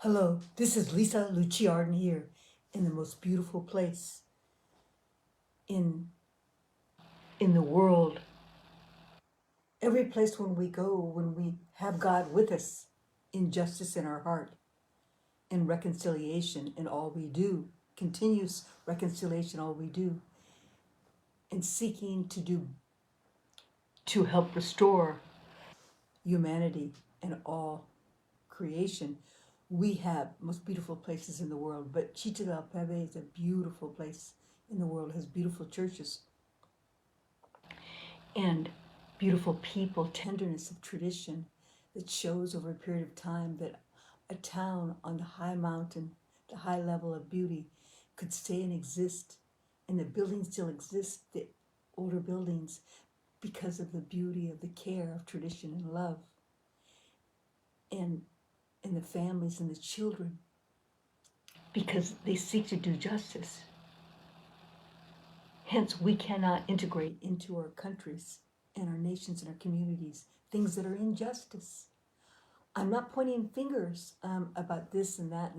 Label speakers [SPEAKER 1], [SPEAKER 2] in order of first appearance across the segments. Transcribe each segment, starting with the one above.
[SPEAKER 1] Hello, this is Lisa Luciarden here in the most beautiful place in in the world. Every place when we go, when we have God with us, in justice in our heart, in reconciliation in all we do, continuous reconciliation all we do, and seeking to help restore humanity and all creation. We have most beautiful places in the world, but Chicha del Pepe is a beautiful place in the world, has beautiful churches and beautiful people, tenderness of tradition that shows over a period of time that a town on the high mountain, the high level of beauty, could stay and exist, and the buildings still exist, the older buildings, because of the beauty of the care of tradition and love, and the families and the children, because they seek to do justice. Hence, we cannot integrate into our countries and our nations and our communities things that are injustice. I'm not pointing fingers about this and that,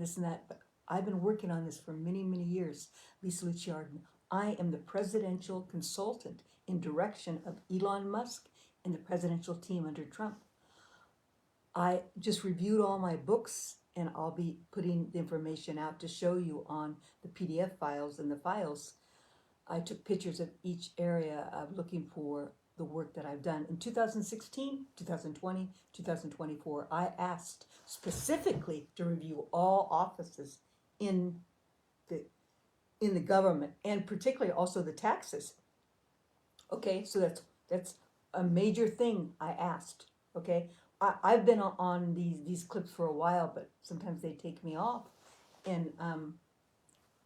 [SPEAKER 1] but I've been working on this for many, many years. Lisa Luciarden. I am the presidential consultant in direction of Elon Musk and the presidential team under Trump. I just reviewed all my books, and I'll be putting the information out to show you on the PDF files and the files. I took pictures of each area of looking for the work that I've done. In 2016, 2020, 2024, I asked specifically to review all offices in the in the government, and particularly also the taxes. Okay, so that's a major thing I asked. Okay, I've been on these clips for a while, but sometimes they take me off, and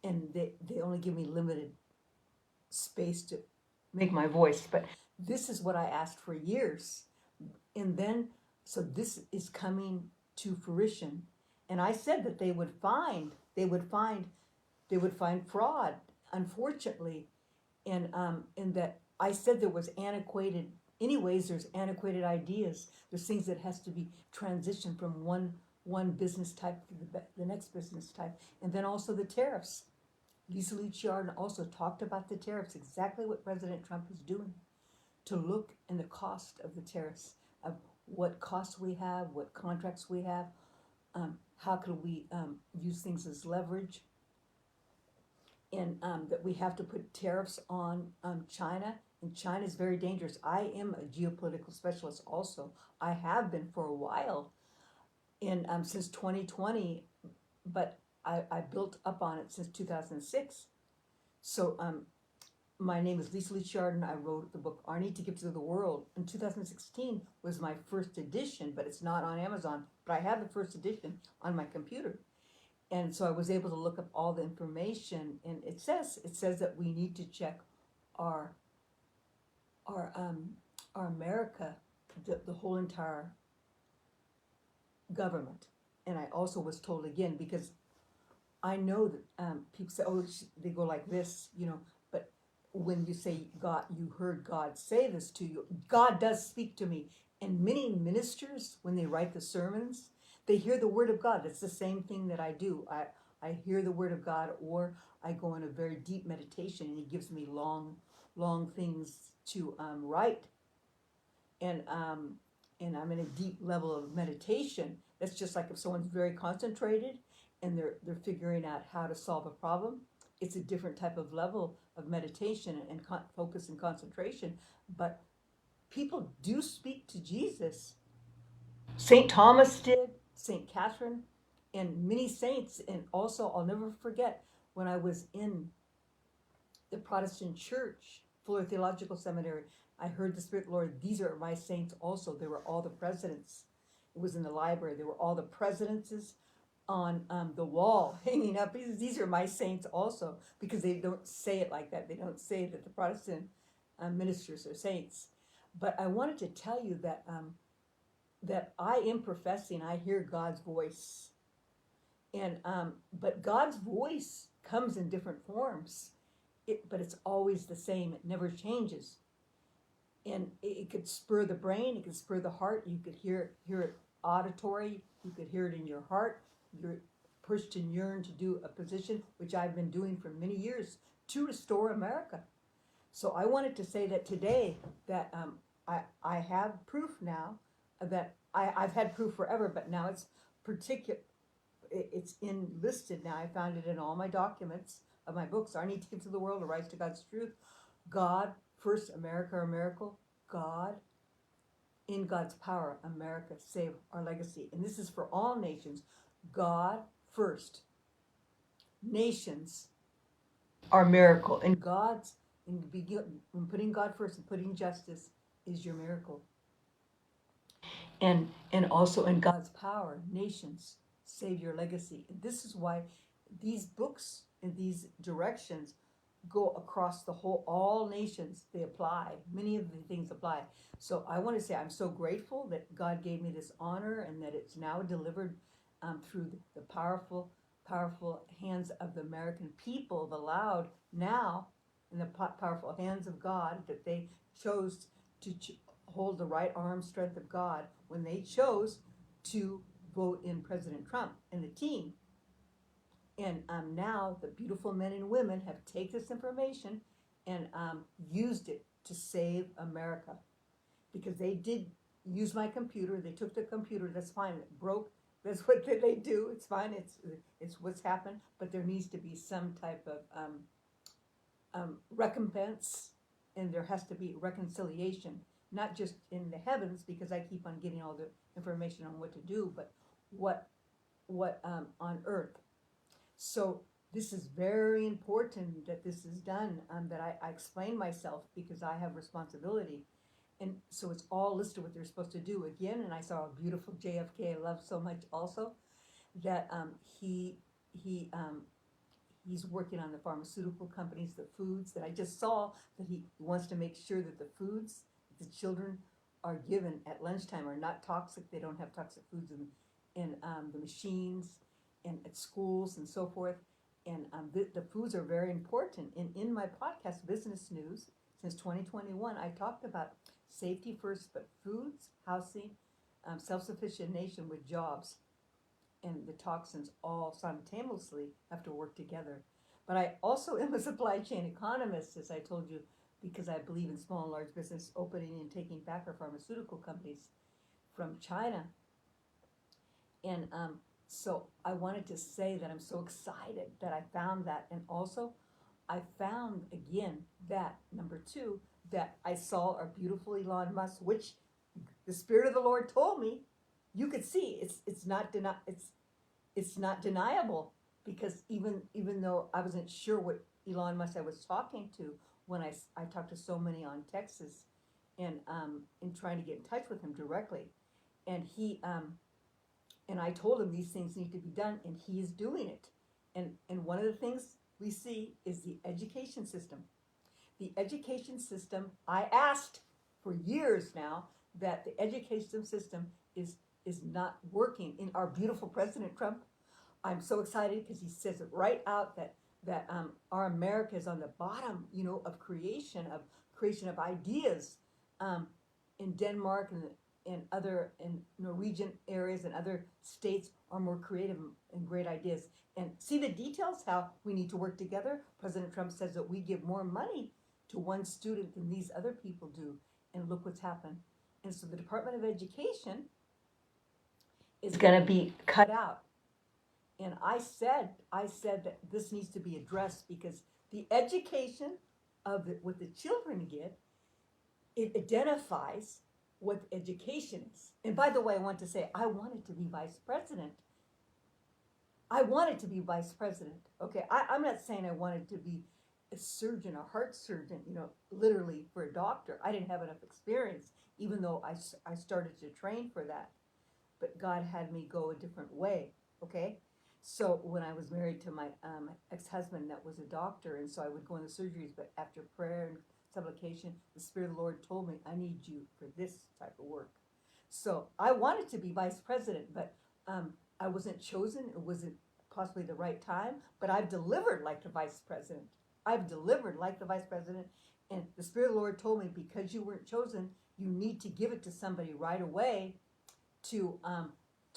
[SPEAKER 1] they only give me limited space to make my voice. But this is what I asked for years, and then so this is coming to fruition, and I said that they would find fraud, unfortunately, and that I said there was antiquated. Anyways, there's antiquated ideas. There's things that has to be transitioned from one business type to the next business type, and then also the tariffs. Lisa Luciarden also talked about the tariffs, exactly what President Trump is doing, to look in the cost of the tariffs, of what costs we have, what contracts we have, how can we use things as leverage, and that we have to put tariffs on China, and China is very dangerous. I am a geopolitical specialist also. I have been for a while, and since 2020, but I built up on it since 2006. So my name is Lisa Luciarden. I wrote the book Our Need to Give to the World. In 2016 was my first edition, but it's not on Amazon. But I have the first edition on my computer. And so I was able to look up all the information, and it says that we need to check our our um our America, the whole entire government. And I also was told again, because I know that people say, oh, they go like this, but when you say God, you heard God say this to you, God does speak to me. And many ministers, when they write the sermons, they hear the word of God. That's the same thing that I do. I hear the word of God, or I go in a very deep meditation, and he gives me long, long things to write. And I'm in a deep level of meditation. That's just like if someone's very concentrated and they're figuring out how to solve a problem. It's a different type of level of meditation and focus and concentration. But people do speak to Jesus. St. Thomas did, St. Catherine, and many saints. And also, I'll never forget when I was in the Protestant church, Fuller Theological Seminary, I heard the Spirit, Lord, these are my saints also. They were all the presidents. It was in the library. There were all the presidences on the wall hanging up. These are my saints also, because they don't say it like that. They don't say that the Protestant ministers are saints. But I wanted to tell you that I am professing, I hear God's voice. And but God's voice comes in different forms. But it's always the same. It never changes. And it could spur the brain. It could spur the heart. You could hear it auditory. You could hear it in your heart. you're pushed and yearn to do a position, which I've been doing for many years, to restore America. So I wanted to say that today that I have proof now that I've had proof forever, but now it's particular. It's enlisted now. I found it in all my documents of my books. Our Need to Give to the World, A Rise to God's Truth. God first, America, our miracle. God, in God's power, America, save our legacy. And this is for all nations. God first. Nations, our miracle. And God's, in putting God first and putting justice is your miracle. And also in God's power, nations, save your legacy. And this is why these books and these directions go across the whole, all nations. They apply. Many of the things apply. So I want to say I'm so grateful that God gave me this honor and that it's now delivered through the powerful hands of the American people have allowed now in the powerful hands of God that they chose to hold the right arm strength of God when they chose to vote in President Trump and the team. And now the beautiful men and women have taken this information and used it to save America. Because they did use my computer. They took the computer. That's fine. It broke. That's what they do. It's fine. It's what's happened. But there needs to be some type of recompense, and there has to be reconciliation, not just in the heavens, because I keep on getting all the information on what to do, but what on earth. So this is very important that this is done, that I explain myself because I have responsibility. And so it's all listed what they're supposed to do again. And I saw a beautiful JFK I love so much also, that he's working on the pharmaceutical companies, the foods that I just saw, that he wants to make sure that the foods that the children are given at lunchtime are not toxic. They don't have toxic foods in the machines and at schools and so forth. And the foods are very important. And in my podcast, Business News, since 2021, I talked about safety first, but foods, housing, self-sufficient nation with jobs, and the toxins all simultaneously have to work together. But I also am a supply chain economist, as I told you, because I believe in small and large business opening and taking back our pharmaceutical companies from China. And so I wanted to say that I'm so excited that I found that. And also, I found again that, number two, that I saw our beautiful Elon Musk, which the Spirit of the Lord told me, you could see it's not deniable, because even though I wasn't sure what Elon Musk I was talking to when I talked to so many on Texas and trying to get in touch with him directly, and he and I told him these things need to be done, and he is doing it. And one of the things we see is the education system. The education system, I asked for years now that the education system is not working in our beautiful President Trump. I'm so excited because he says it right out that our America is on the bottom, of creation of ideas. In Denmark and other in Norwegian areas and other states are more creative and great ideas. And see the details, how we need to work together. President Trump says that we give more money to one student than these other people do. And look what's happened. And so the Department of Education is going to be cut out. And I said that this needs to be addressed, because the education of what the children get, it identifies what education is. And by the way, I want to say, I wanted to be vice president. I wanted to be vice president. Okay, I'm not saying I wanted to be a surgeon, a heart surgeon, literally for a doctor. I didn't have enough experience, even though I started to train for that. But God had me go a different way, okay? So when I was married to my ex-husband that was a doctor, and so I would go in the surgeries, but after prayer and supplication, the Spirit of the Lord told me, I need you for this type of work. So I wanted to be vice president, but I wasn't chosen. It wasn't possibly the right time, but I've delivered like the vice president. I've delivered like the vice president, and the Spirit of the Lord told me, because you weren't chosen, you need to give it to somebody right away to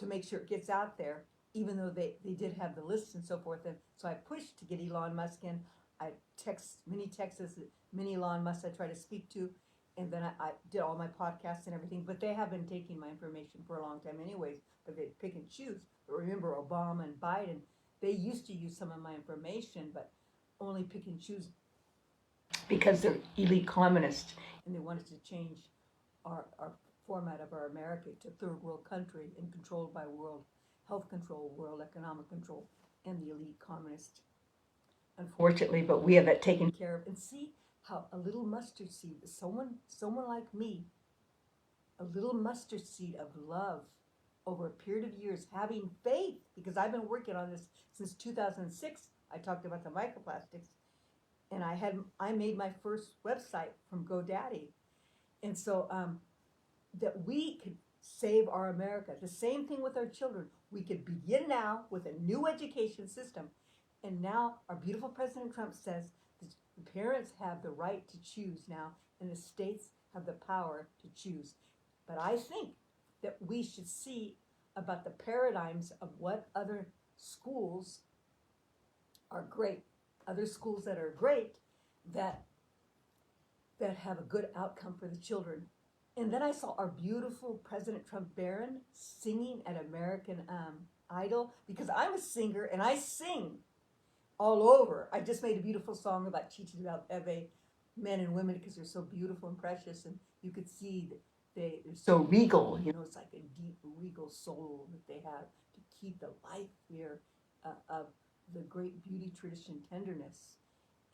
[SPEAKER 1] make sure it gets out there, even though they did have the list and so forth. And so I pushed to get Elon Musk in. I text many Elon Musk I try to speak to, and then I did all my podcasts and everything. But they have been taking my information for a long time anyways, but they pick and choose. But remember, Obama and Biden, they used to use some of my information, but only pick and choose because they're elite communists, and they wanted to change our format of our America to third world country and controlled by world health control, world economic control, and the elite communist. Unfortunately, but we have that taken care of. And see how a little mustard seed, someone like me, a little mustard seed of love over a period of years, having faith, because I've been working on this since 2006. I talked about the microplastics, and I made my first website from GoDaddy, and so that we could save our America. The same thing with our children. We could begin now with a new education system, and now our beautiful President Trump says the parents have the right to choose now, and the states have the power to choose. But I think that we should see about the paradigms of what other schools are great, other schools that are great, that have a good outcome for the children. And then I saw our beautiful President Trump Barron singing at American Idol, because I'm a singer and I sing all over. I just made a beautiful song about Chichi Del Eve, men and women, because they're so beautiful and precious, and you could see that they're so regal. You know, it's like a deep, regal soul that they have to keep the life here of the great beauty, tradition, tenderness,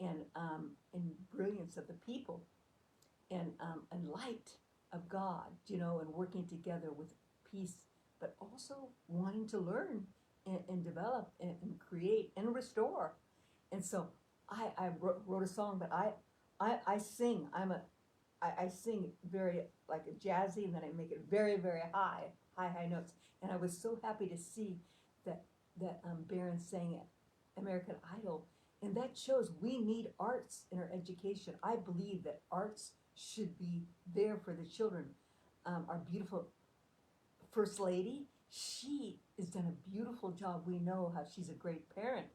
[SPEAKER 1] and brilliance of the people, and light of God, you know, and working together with peace, but also wanting to learn and develop and create and restore. And so I wrote a song, but I sing. I sing very like a jazzy, and then I make it very, very high notes. And I was so happy to see that Barron sang at American Idol, and that shows we need arts in our education. I believe that arts should be there for the children. Our beautiful First Lady, she has done a beautiful job. We know how she's a great parent,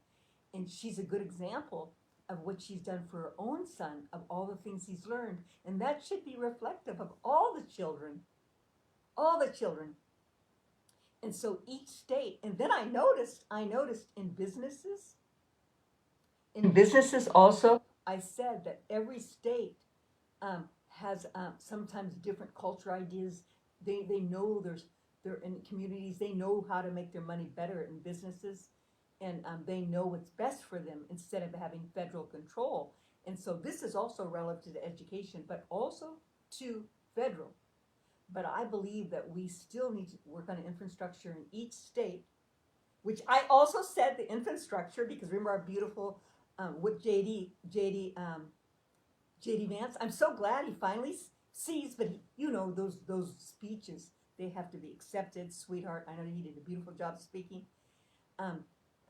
[SPEAKER 1] and she's a good example of what she's done for her own son, of all the things he's learned. And that should be reflective of all the children. And so each state, and then I noticed in businesses also, I said that every state has sometimes different culture ideas. They know they're in communities, they know how to make their money better in businesses, and they know what's best for them instead of having federal control. And so this is also relative to education, but also to federal. But I believe that we still need to work on infrastructure in each state, which I also said the infrastructure, because remember our beautiful with JD Vance. I'm so glad he finally sees, but you know, those speeches, they have to be accepted, sweetheart. I know he did a beautiful job speaking.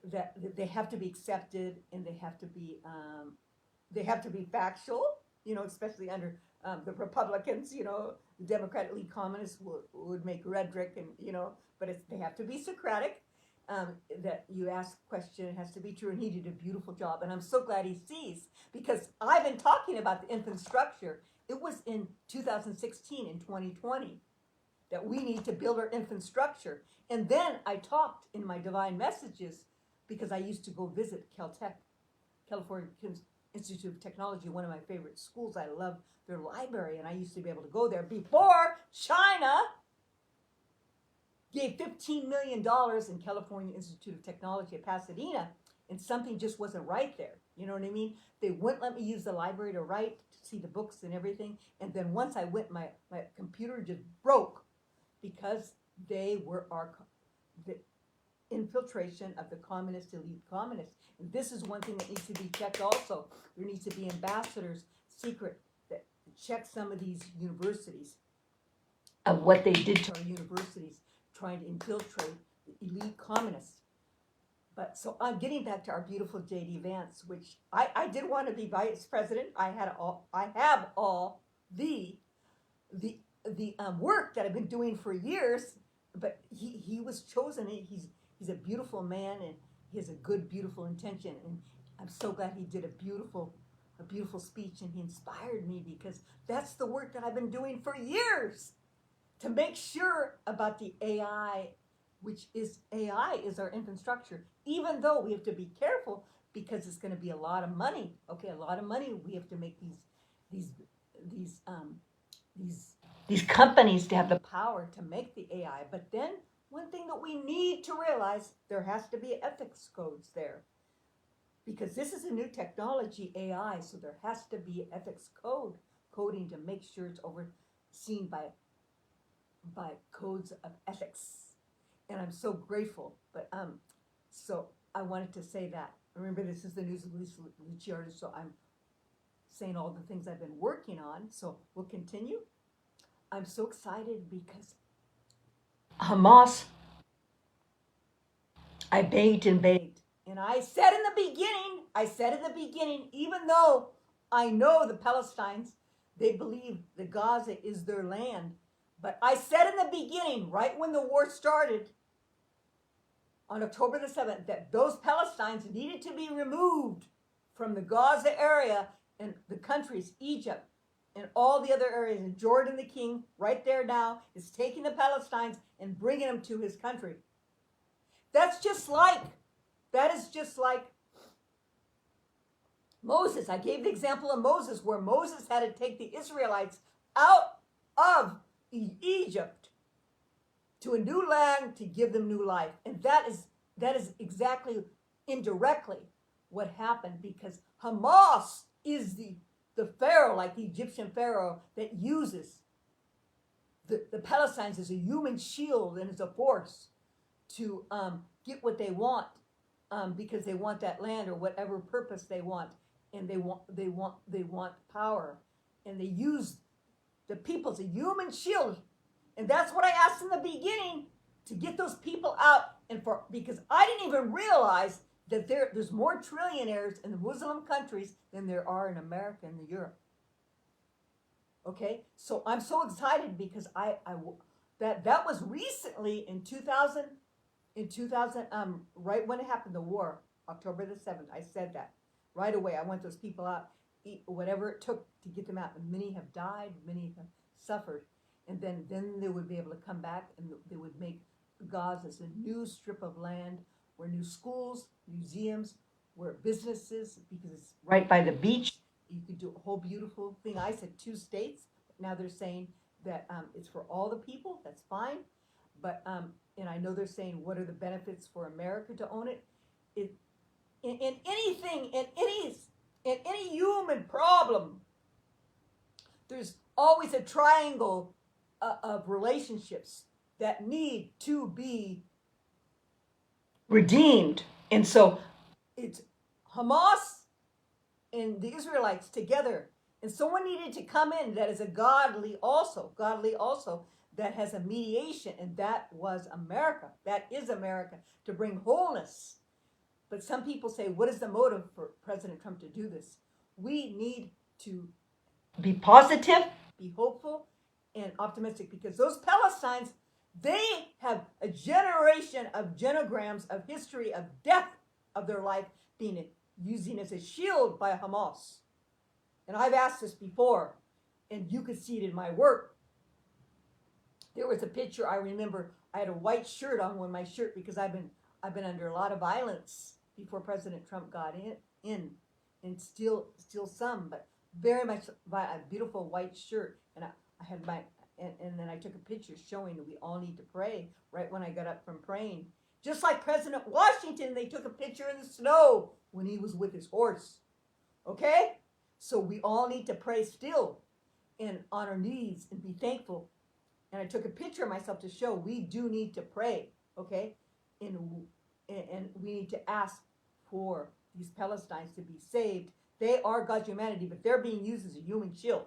[SPEAKER 1] That they have to be accepted, and they have to be factual. You know, especially under the Republicans. You know, the Democratic League communists would make rhetoric, and you know, but they have to be Socratic. That you ask a question, it has to be true, and he did a beautiful job. And I'm so glad he sees, because I've been talking about the infrastructure. It was in 2016 and 2020 that we need to build our infrastructure. And then I talked in my divine messages, because I used to go visit Caltech, California Institute of Technology, one of my favorite schools. I love their library, and I used to be able to go there before China gave $15 million in California Institute of Technology at Pasadena, and something just wasn't right there. You know what I mean? They wouldn't let me use the library to write, to see the books and everything. And then once I went, my computer just broke, because they were the infiltration of the communist elite communists. And this is one thing that needs to be checked also. There needs to be ambassadors, secret, that check some of these universities, of what they did to our universities, trying to infiltrate the elite communists. But so I'm getting back to our beautiful JD Vance, which I did want to be vice president. I have all the work that I've been doing for years, but he was chosen. He's a beautiful man, and he has a good, beautiful intention. And I'm so glad he did a beautiful speech, and he inspired me, because that's the work that I've been doing for years to make sure about the AI, which is AI is our infrastructure. Even though we have to be careful, because it's going to be a lot of money. Okay, a lot of money. We have to make these these um, these companies to have the power to make the AI. But then one thing that we need to realize, there has to be ethics codes there, because this is a new technology, AI, so there has to be ethics coding to make sure it's overseen by codes of ethics. And I'm so grateful. But so I wanted to say that. Remember, this is the news of Lucia Artist, so I'm saying all the things I've been working on. So we'll continue. I'm so excited because Hamas, I begged and begged. And I said in the beginning, even though I know the Palestinians, they believe that Gaza is their land. But I said in the beginning, right when the war started, on October the 7th, that those Palestinians needed to be removed from the Gaza area and the countries, Egypt, and all the other areas. And Jordan the king, right there now, is taking the Palestinians and bringing them to his country. That is just like Moses. I gave the example of Moses, where Moses had to take the Israelites out of Egypt to a new land to give them new life. And that is exactly, indirectly, what happened, because Hamas is the pharaoh, like the Egyptian pharaoh, that uses the Palestinians as a human shield and as a force to get what they want, because they want that land, or whatever purpose they want, and they want power, and they use the people as a human shield. And that's what I asked in the beginning, to get those people out, and because I didn't even realize that there's more trillionaires in the Muslim countries than there are in America and Europe. Okay, so I'm so excited, because that was recently in 2000, right when it happened, the war, October the 7th. I said that right away. I want those people out, whatever it took to get them out. And many have died, many have suffered. And then they would be able to come back, and they would make Gaza as a new strip of land, where new schools, museums, where businesses, because it's right by the beach, you could do a whole beautiful thing. I said 2 states, but now they're saying that it's for all the people. That's fine. But and I know they're saying, what are the benefits for America to own it? In anything, in any human problem, there's always a triangle of relationships that need to be redeemed. And so it's Hamas and the Israelites together. And someone needed to come in that is a godly also, that has a mediation. And that was America. That is America, to bring wholeness. But some people say, what is the motive for President Trump to do this? We need to be positive, be hopeful, and optimistic, because those Palestinians, they have a generation of genograms of history of death of their life being using as a shield by Hamas. And I've asked this before, and you could see it in my work. There was a picture, I remember, I had a white shirt on with my shirt, because I've been under a lot of violence before President Trump got in, and still some, but very much a beautiful white shirt. And I had and then I took a picture showing that we all need to pray right when I got up from praying. Just like President Washington, they took a picture in the snow when he was with his horse. Okay? So we all need to pray still and on our knees and be thankful. And I took a picture of myself to show we do need to pray. Okay? And we need to ask for these Palestinians to be saved. They are God's humanity, but they're being used as a human shield.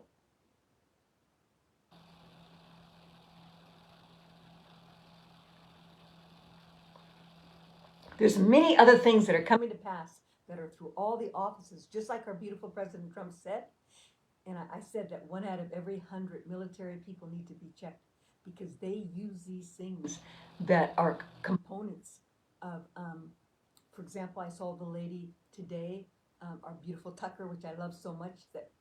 [SPEAKER 1] There's many other things that are coming to pass that are through all the offices, just like our beautiful President Trump said. And I said that 1 out of every 100 military people need to be checked, because they use these things that are components of, for example, I saw the lady today, our beautiful Tucker, which I love so much, that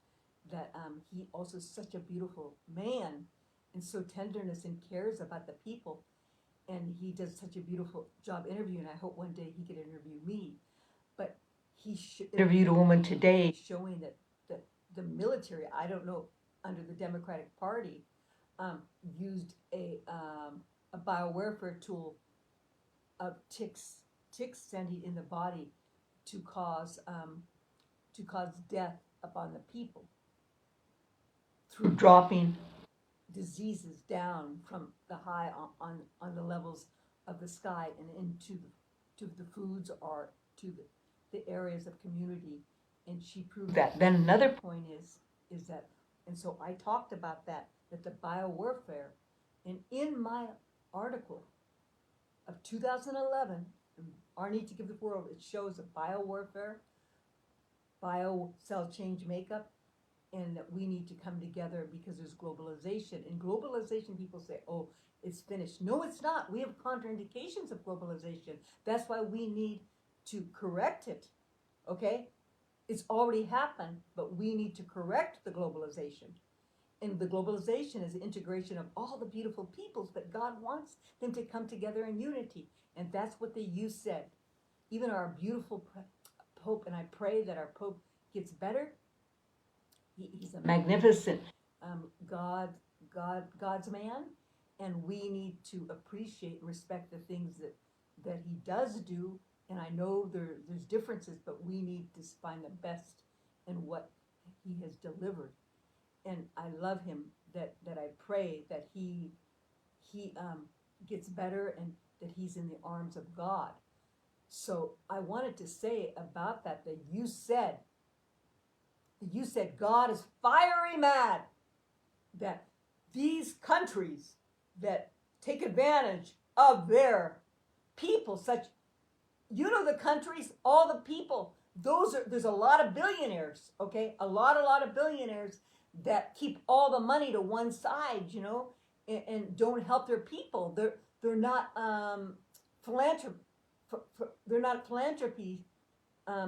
[SPEAKER 1] he also is such a beautiful man, and so tenderness and cares about the people, and he does such a beautiful job interviewing. I hope one day he could interview me. But he interviewed a woman today showing that the military, I don't know, under the Democratic Party, used a biowarfare tool of ticks sending in the body to cause death upon the people through dropping diseases down from the high on the levels of the sky and into the foods or to the areas of community. And she proved that. Then another point is that, and so I talked about that the biowarfare, and in my article of 2011, Our Need to Give the World, it shows that biowarfare, biocell change makeup, and that we need to come together because there's globalization. And globalization, people say, oh, it's finished. No, it's not. We have contraindications of globalization. That's why we need to correct it, okay? It's already happened, but we need to correct the globalization. And the globalization is the integration of all the beautiful peoples, but God wants them to come together in unity. And that's what the youth said. Even our beautiful Pope, and I pray that our Pope gets better. He's a magnificent God's man, and we need to appreciate and respect the things that he does do. And I know there's differences, but we need to find the best in what he has delivered. And I love him. That I pray that he gets better and that he's in the arms of God. So I wanted to say about that you said God is fiery mad that these countries that take advantage of their people, such, the countries, all the people, there's a lot of billionaires, okay? A lot of billionaires that keep all the money to one side, and don't help their people. They're not they're not philanthropy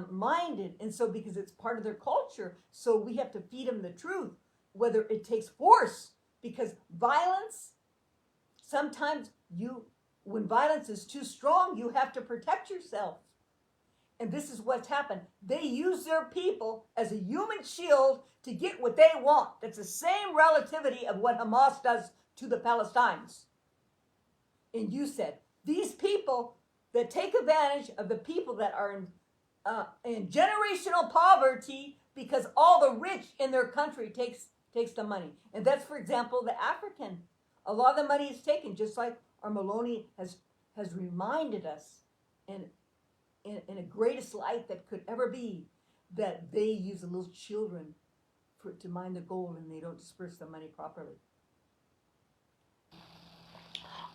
[SPEAKER 1] minded, and so because it's part of their culture, so we have to feed them the truth, whether it takes force, because violence, sometimes when violence is too strong, you have to protect yourself. And this is what's happened. They use their people as a human shield to get what they want. That's the same relativity of what Hamas does to the Palestinians. And you said, these people that take advantage of the people that are in generational poverty, because all the rich in their country takes the money. And that's, for example, the African. A lot of the money is taken, just like our Maloney has reminded us in a greatest light that could ever be, that they use the little children to mine the gold, and they don't disperse the money properly.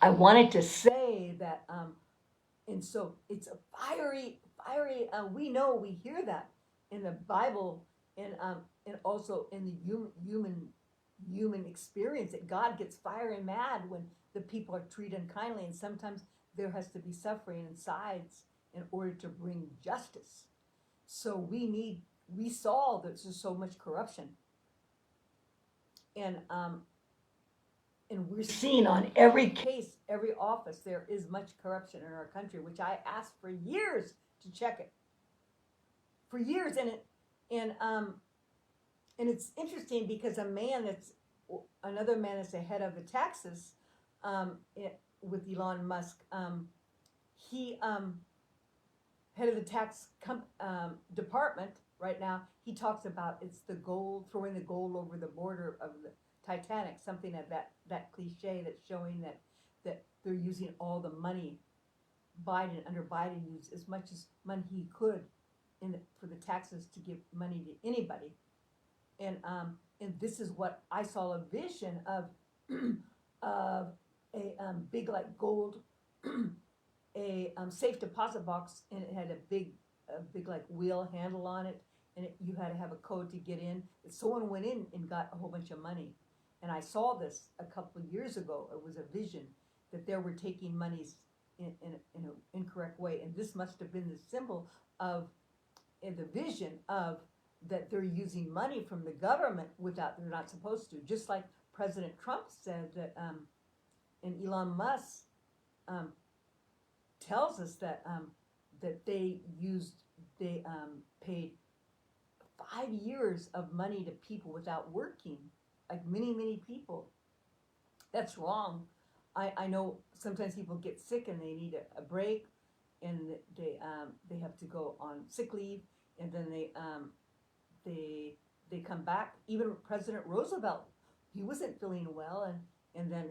[SPEAKER 1] I wanted to say that, and so it's a fiery. We hear that in the Bible, and also in the human experience, that God gets fiery mad when the people are treated unkindly, and sometimes there has to be suffering and sides in order to bring justice. So we saw that there's so much corruption, and we're seeing on every case, every office, there is much corruption in our country, which I asked for years to check it. For years, and it's interesting because another man that's the head of the taxes, with Elon Musk, he head of the tax department right now. He talks about it's the gold, throwing the gold over the border of the Titanic, something of that cliche that's showing that they're using all the money. Under Biden used as much as money he could for the taxes to give money to anybody, and this is what I saw, a vision of of a big like gold a safe deposit box, and it had a big like wheel handle on it, and you had to have a code to get in. Someone went in and got a whole bunch of money, and I saw this a couple of years ago. It was a vision that they were taking monies in an incorrect way. And this must have been the symbol of, in the vision of, that they're using money from the government without, they're not supposed to. Just like President Trump said that, and Elon Musk um, tells us that that they paid 5 years of money to people without working, like many people. That's wrong. I know sometimes people get sick and they need a break, and they have to go on sick leave, and then they come back. Even President Roosevelt, he wasn't feeling well, and then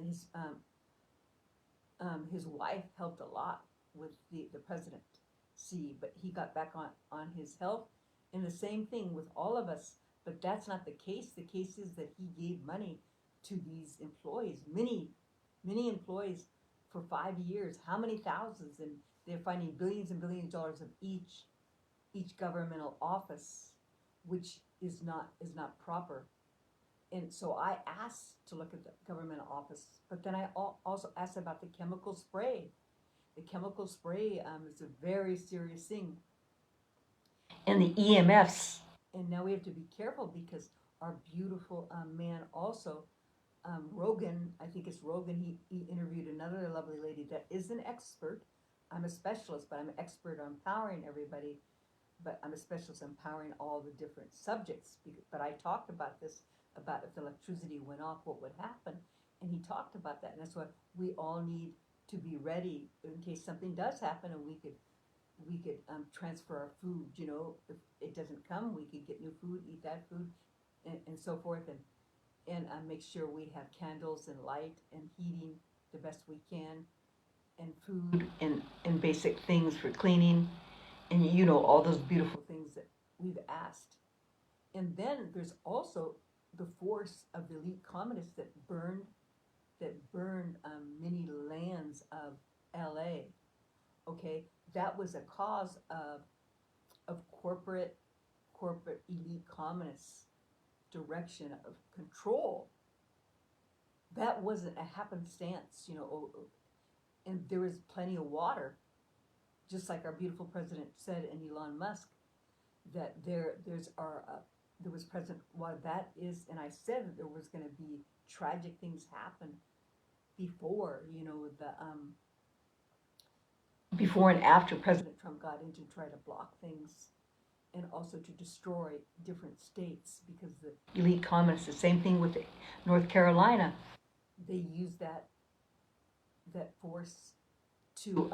[SPEAKER 1] his wife helped a lot with the presidency, but he got back on his health. And the same thing with all of us, but that's not the case. The case is that he gave money to these employees, many employees, for 5 years. How many thousands? And they're finding billions and billions of dollars of each governmental office, which is not proper. And so I asked to look at the governmental office, but then I also asked about the chemical spray. The chemical spray is a very serious thing. And the EMFs. And now we have to be careful because our beautiful man also, Rogan, I think it's Rogan, he interviewed another lovely lady that is an expert. I'm a specialist, but I'm an expert on empowering everybody, but I'm a specialist empowering all the different subjects. But I talked about this, about if the electricity went off, what would happen. And he talked about that, and that's why we all need to be ready in case something does happen, and we could transfer our food. You know, if it doesn't come, we could get new food, eat that food, and so forth, and make sure we have candles and light and heating the best we can, and food and basic things for cleaning, and you know, all those beautiful things that we've asked. And then there's also the force of the elite communists that burned many lands of LA. Okay, that was a cause of corporate elite communists direction of control. That wasn't a happenstance, you know. And there was plenty of water, just like our beautiful president said, and Elon Musk, that there was present. Well, that is, and I said that there was going to be tragic things happen before, you know, before and after President Trump got in to try to block things and also to destroy different states, because the elite communists, the same thing with North Carolina, they used that force to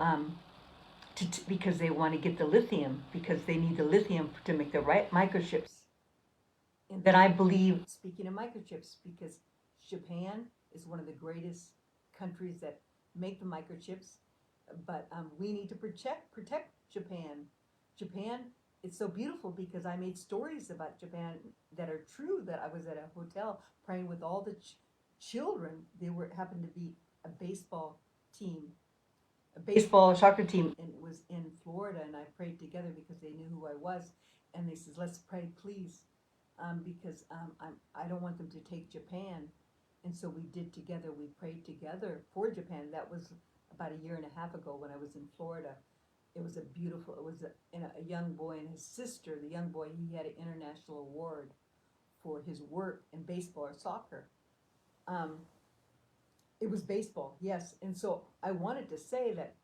[SPEAKER 1] because they want to get the lithium, because they need the lithium to make the right microchips. And then I believe, speaking of microchips, because Japan is one of the greatest countries that make the microchips, but we need to protect Japan. Japan, it's so beautiful because I made stories about Japan that are true. That I was at a hotel praying with all the children. They happened to be a baseball team, a baseball soccer team, and it was in Florida. And I prayed together because they knew who I was, and they said, "Let's pray, please," because I don't want them to take Japan. And so we did together. We prayed together for Japan. That was about a year and a half ago when I was in Florida. It was a young boy and his sister. The young boy, he had an international award for his work in baseball or soccer. It was baseball, yes. And so I wanted to say that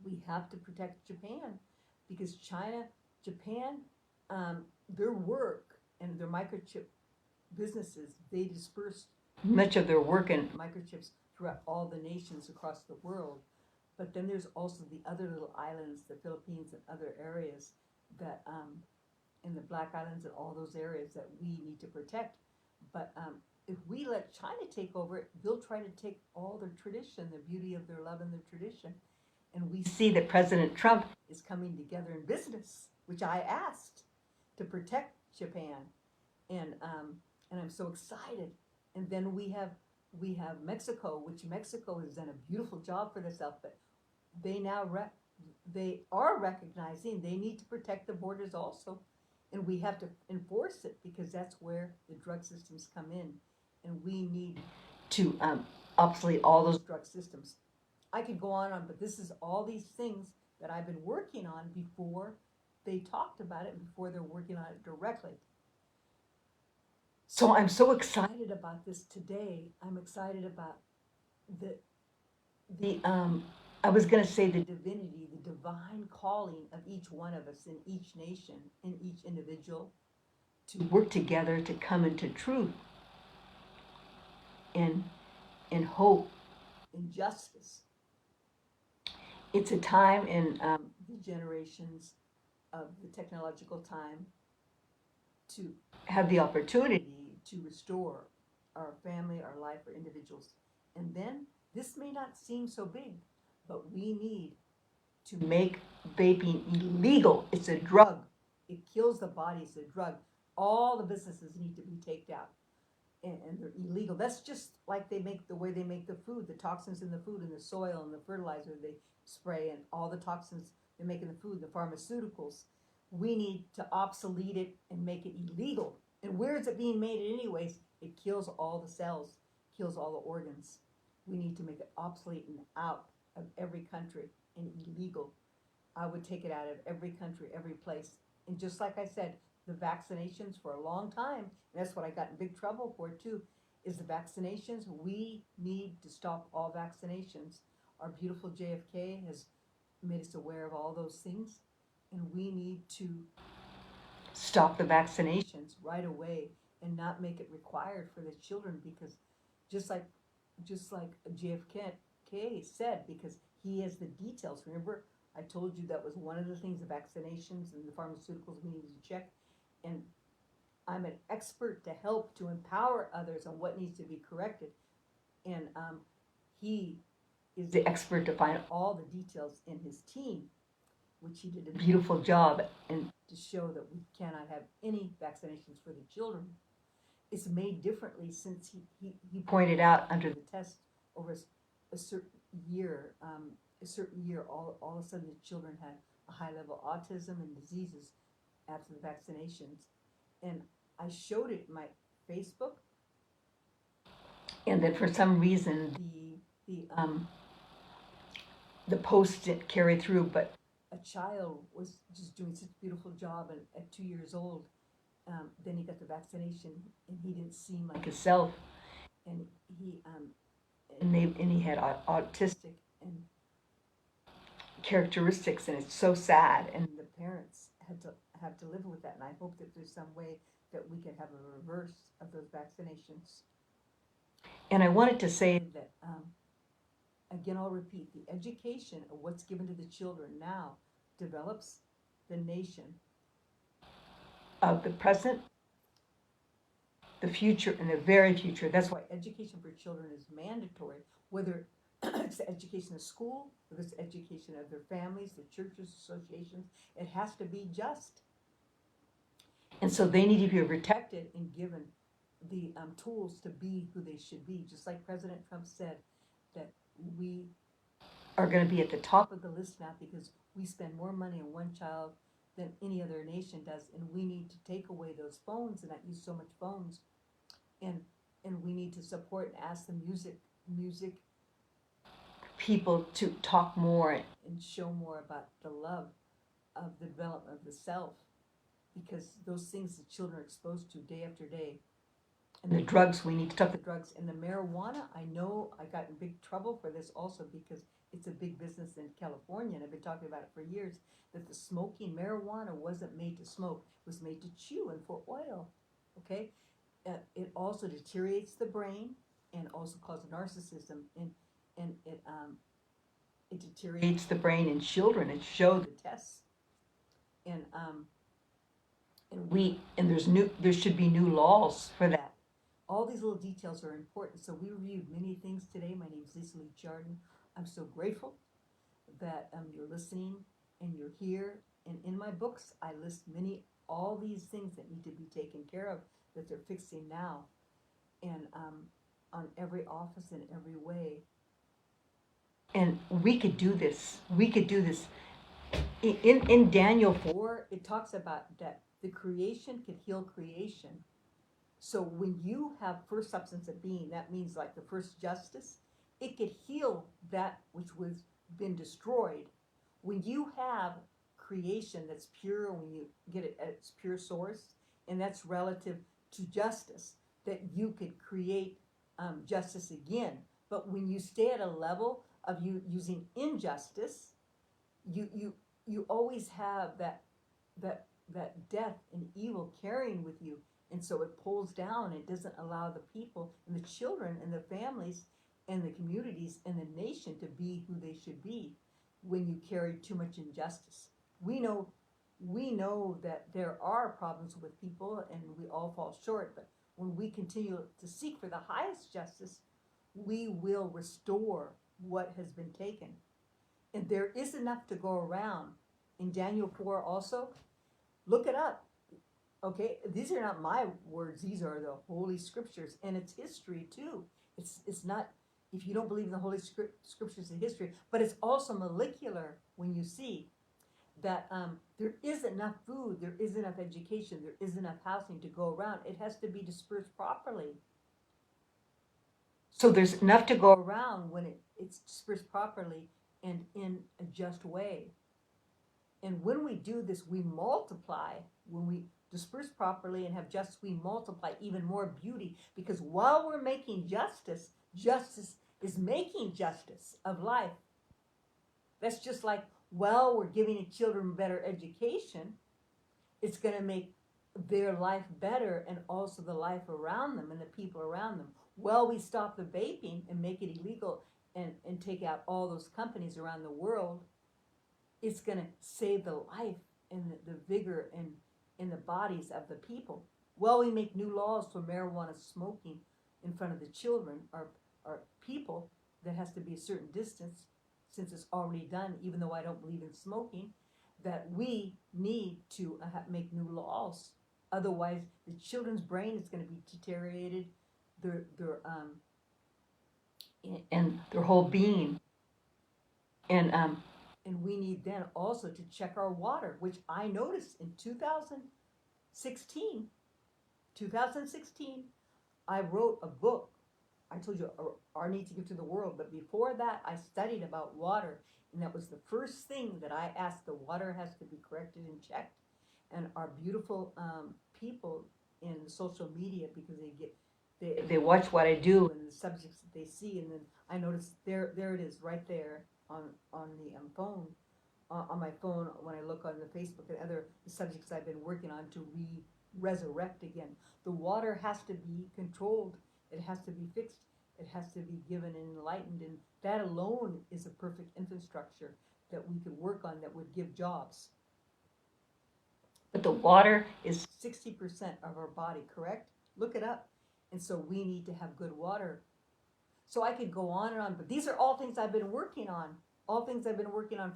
[SPEAKER 1] we have to protect Japan, because Japan, their work and their microchip businesses, they dispersed much of their work in microchips throughout all the nations across the world. But then there's also the other little islands, the Philippines and other areas that, in the Black Islands and all those areas that we need to protect. But if we let China take over it, they'll try to take all their tradition, the beauty of their love and their tradition. And we see that President Trump is coming together in business, which I asked to protect Japan. And I'm so excited. And then we have Mexico, which Mexico has done a beautiful job for themselves, but they now they are recognizing they need to protect the borders also, and we have to enforce it, because that's where the drug systems come in, and we need to obsolete all those drug systems. I could go on, but this is all these things that I've been working on before they talked about it, before they're working on it directly. So I'm so excited about this today. I'm excited about the the I was going to say the divinity, the divine calling of each one of us in each nation, in each individual, to work together to come into truth and in hope, in justice. It's a time in the generations of the technological time to have the opportunity to restore our family, our life, our individuals. And then this may not seem so big, but we need to make vaping illegal. It's a drug. It kills the body. It's a drug. All the businesses need to be taken out, and they're illegal. That's just like they make the way they make the food, the toxins in the food, and the soil, and the fertilizer they spray, and all the toxins they make in the food, the pharmaceuticals. We need to obsolete it and make it illegal. And where is it being made anyways? It kills all the cells, kills all the organs. We need to make it obsolete and out of every country and illegal. I would take it out of every country, every place. And just like I said, the vaccinations for a long time, and that's what I got in big trouble for too, is the vaccinations. We need to stop all vaccinations. Our beautiful JFK has made us aware of all those things, and we need to stop the vaccinations right away and not make it required for the children, because just like JFK said, because he has the details. Remember, I told you that was one of the things, the vaccinations and the pharmaceuticals we needed to check. And I'm an expert to help to empower others on what needs to be corrected. And he is the expert to find all the details in his team, which he did a beautiful job, and to show that we cannot have any vaccinations for the children. It's made differently since he pointed out under the test over a certain year, all of a sudden the children had a high level of autism and diseases after the vaccinations. And I showed it in my Facebook, and that for some reason the post didn't carry through, but a child was just doing such a beautiful job, and at 2 years old, then he got the vaccination, and he didn't seem like himself, and he had autistic and characteristics, and it's so sad, and the parents have to live with that. And I hope that there's some way that we can have a reverse of those vaccinations. And I wanted to say that again, I'll repeat, the education of what's given to the children now develops the nation of the present, the future, and the very future. That's why education for children is mandatory, whether it's the education of school, whether it's education of their families, the churches, associations. It has to be just. And so they need to be protected and given the tools to be who they should be. Just like President Trump said, that we are going to be at the top of the list now because we spend more money on one child than any other nation does, and we need to take away those phones and not use so much phones, and we need to support and ask the music people to talk more and show more about the love of the development of the self, because those things the children are exposed to day after day. And the drugs, we need to stop the drugs. And the marijuana, I know I got in big trouble for this also, because it's a big business in California, and I've been talking about it for years, that the smoking marijuana wasn't made to smoke, it was made to chew and for oil, okay? It also deteriorates the brain and also causes narcissism, and it deteriorates the brain in children, and show the tests. And there should be new laws for that. All these little details are important. So we reviewed many things today. My name is Lisa Lee Chardon. I'm so grateful that you're listening and you're here. And in my books, I list all these things that need to be taken care of, that they're fixing now, and on every office in every way. And we could do this. We could do this. In Daniel 4, it talks about that the creation could heal creation. So when you have first substance of being, that means like the first justice, it could heal that which was been destroyed. When you have creation that's pure, when you get it at its pure source, and that's relative to justice, that you could create justice again. But when you stay at a level of you using injustice, you you always have that death and evil carrying with you, and so it pulls down. It doesn't allow the people and the children and the families and the communities and the nation to be who they should be when you carry too much injustice. We know that there are problems with people and we all fall short, but when we continue to seek for the highest justice, we will restore what has been taken. And there is enough to go around. In Daniel 4 also, look it up. Okay, these are not my words, these are the Holy Scriptures, and it's history too. It's not, if you don't believe in the Holy Scriptures and history, but it's also molecular when you see that there is enough food, there is enough education, there is enough housing to go around. It has to be dispersed properly. So there's enough to go around when it's dispersed properly and in a just way. And when we do this, we multiply. When we disperse properly and have justice, we multiply even more beauty. Because while we're making justice, justice is making justice of life. That's just like, while we're giving the children better education, it's going to make their life better and also the life around them and the people around them. Well, we stop the vaping and make it illegal and take out all those companies around the world, it's going to save the life and the vigor and in the bodies of the people. Well, we make new laws for marijuana smoking in front of the children or people that has to be a certain distance, since it's already done, even though I don't believe in smoking, that we need to make new laws. Otherwise, the children's brain is going to be deteriorated, and their whole being. And we need then also to check our water, which I noticed in 2016, I wrote a book. I told you our need to give to the world, but before that, I studied about water, and that was the first thing that I asked. The water has to be corrected and checked, and our beautiful people in social media, because they watch what I do and the subjects that they see, and then I noticed there it is right there on the phone, on my phone when I look on the Facebook and other subjects I've been working on to resurrect again. The water has to be controlled. It has to be fixed. It has to be given and enlightened, and that alone is a perfect infrastructure that we could work on that would give jobs. But the water is 60% of our body, correct? Look it up. And so we need to have good water. So I could go on and on, but these are all things I've been working on,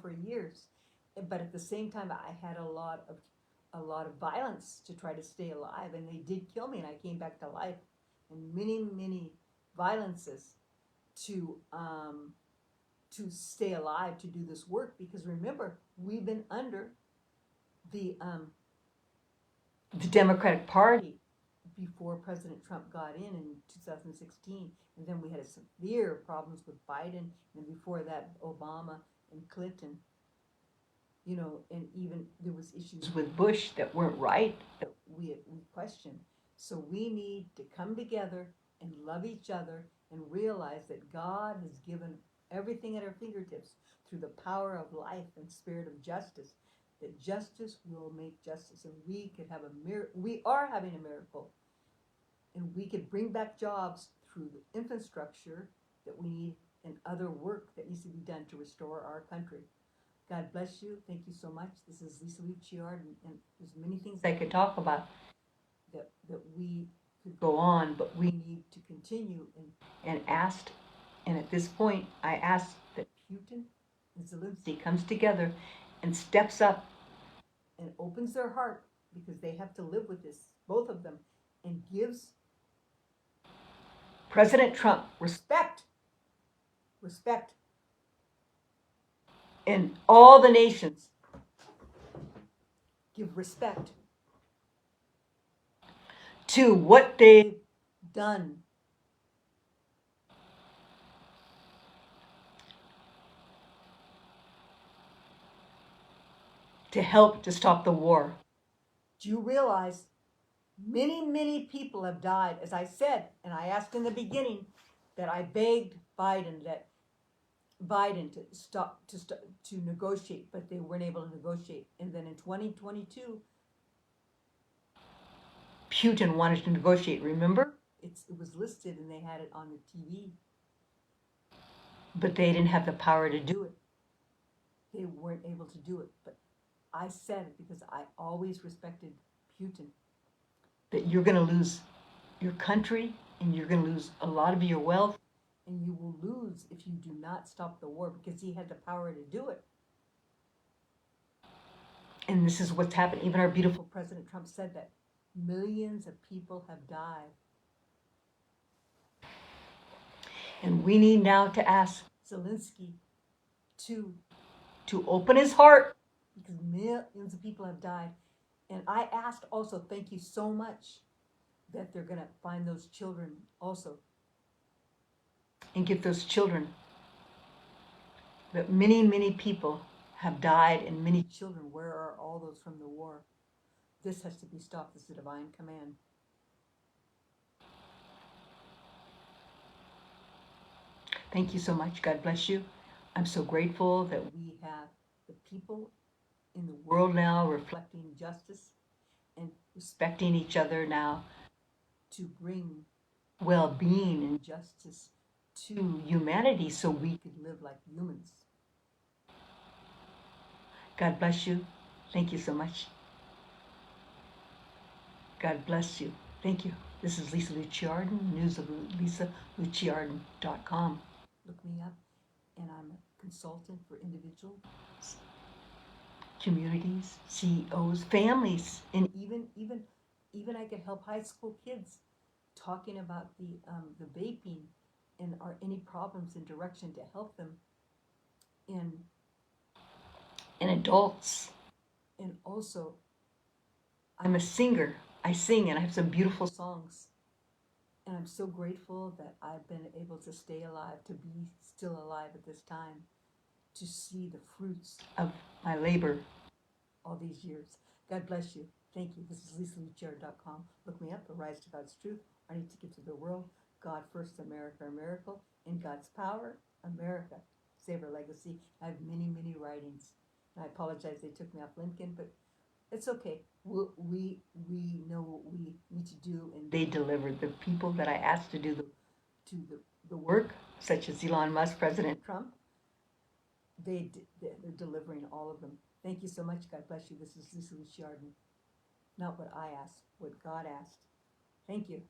[SPEAKER 1] for years. But at the same time, I had a lot of violence to try to stay alive, and they did kill me, and I came back to life. And many violences to stay alive, to do this work, because remember, we've been under the Democratic Party before President Trump got in 2016, and then we had severe problems with Biden, and before that Obama and Clinton, and even there was issues with Bush that weren't right, that we questioned. So we need to come together and love each other and realize that God has given everything at our fingertips through the power of life and spirit of justice, that justice will make justice, and we could have we are having a miracle, and we could bring back jobs through the infrastructure that we need and other work that needs to be done to restore our country. God bless you. Thank you so much. This is Lisa Luciard, and there's many things I could talk about that we could go on, but we need to continue and ask. And at this point, I ask that Putin and Zelensky comes together and steps up and opens their heart, because they have to live with this, both of them, and gives President Trump respect, and all the nations give respect to what they've done to help to stop the war. Do you realize many, many people have died? As I said, and I asked in the beginning, that I begged Biden to negotiate, but they weren't able to negotiate. And then in 2022, Putin wanted to negotiate. Remember, it was listed and they had it on the TV, but they didn't have the power to do it. They weren't able to do it. But I said it because I always respected Putin. That you're going to lose your country and you're going to lose a lot of your wealth, and you will lose if you do not stop the war, because he had the power to do it. And this is what's happened. Even our beautiful President Trump said that millions of people have died. And we need now to ask Zelensky to open his heart, because millions of people have died. And I asked also, thank you so much, that they're going to find those children also and get those children. But many, many people have died, and many children. Where are all those from the war? This has to be stopped. This is a divine command. Thank you so much. God bless you. I'm so grateful that we have the people in the world now reflecting justice and respecting each other now to bring well-being and justice to humanity so we could live like humans. God bless you. Thank you so much. God bless you. Thank you. This is Lisa Luciarden, news of lisaluciarden.com. Look me up, and I'm a consultant for individuals, communities, CEOs, families, and even I can help high school kids talking about the vaping and any problems and direction to help them in adults. And also, I'm a singer. I sing, and I have some beautiful songs. And I'm so grateful that I've been able to stay alive, to be still alive at this time, to see the fruits of my labor all these years. God bless you. Thank you. This is lisaluciarden.com. Look me up, Arise to God's Truth. I need to get to the world. God first, America, a miracle. In God's power, America. Save our legacy. I have many, many writings. And I apologize they took me off LinkedIn, but it's okay. We know what we need to do, and they delivered. The people that I asked to do the work, such as Elon Musk, President Trump, they're delivering all of them. Thank you so much. God bless you. This is Lisa Luciarden. Not what I asked, what God asked. Thank you.